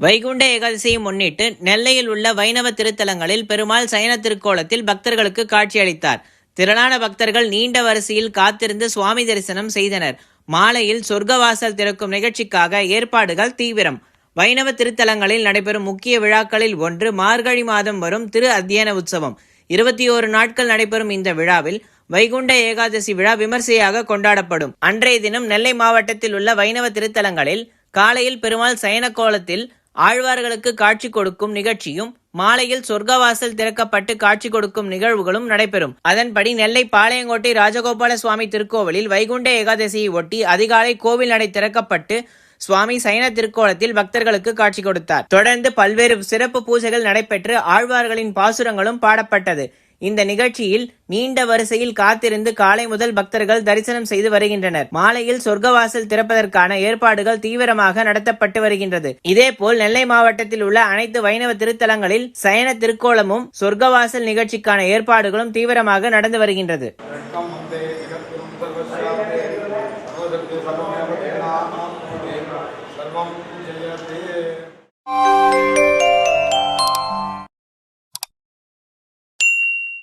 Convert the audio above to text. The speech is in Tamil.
வைகுண்ட ஏகாதசியை முன்னிட்டு நெல்லையில் உள்ள வைணவ திருத்தலங்களில் பெருமாள் சயன திருக்கோலத்தில் பக்தர்களுக்கு காட்சியளித்தார். திரளான பக்தர்கள் நீண்ட வரிசையில் காத்திருந்து சுவாமி தரிசனம் செய்தனர். மாலையில் சொர்க்கவாசல் திறக்கும் நிகழ்ச்சிக்காக ஏற்பாடுகள் தீவிரம். வைணவ திருத்தலங்களில் நடைபெறும் முக்கிய விழாக்களில் ஒன்று மார்கழி மாதம் வரும் திரு அத்தியன உற்சவம். 21 நாட்கள் நடைபெறும் இந்த விழாவில் வைகுண்ட ஏகாதசி விழா விமர்சையாக கொண்டாடப்படும். அன்றைய தினம் நெல்லை மாவட்டத்தில் உள்ள வைணவ திருத்தலங்களில் காலையில் பெருமாள் சயன கோலத்தில் ஆழ்வார்களுக்கு காட்சி கொடுக்கும் நிகழ்ச்சியும் மாலையில் சொர்க்கவாசல் திறக்கப்பட்டு காட்சி கொடுக்கும் நிகழ்வுகளும் நடைபெறும். அதன்படி நெல்லை பாளையங்கோட்டை ராஜகோபால சுவாமி திருக்கோவிலில் வைகுண்ட ஏகாதசியை ஒட்டி அதிகாலை கோவில் நடை திறக்கப்பட்டு சுவாமி சயன திருக்கோலத்தில் பக்தர்களுக்கு காட்சி கொடுத்தார். தொடர்ந்து பல்வேறு சிறப்பு பூஜைகள் நடைபெற்று ஆழ்வார்களின் பாசுரங்களும் பாடப்பட்டது. இந்த நிகழ்ச்சியில் நீண்ட வரிசையில் காத்திருந்து காலை முதல் பக்தர்கள் தரிசனம் செய்து வருகின்றனர். மாலையில் சொர்க்கவாசல் திறப்பதற்கான ஏற்பாடுகள் தீவிரமாக நடத்தப்பட்டு வருகின்றது. இதேபோல் நெல்லை மாவட்டத்தில் உள்ள அனைத்து வைணவ திருத்தலங்களில் சயன திருக்கோலமும் சொர்க்கவாசல் நிகழ்ச்சிக்கான ஏற்பாடுகளும் தீவிரமாக நடந்து வருகின்றது.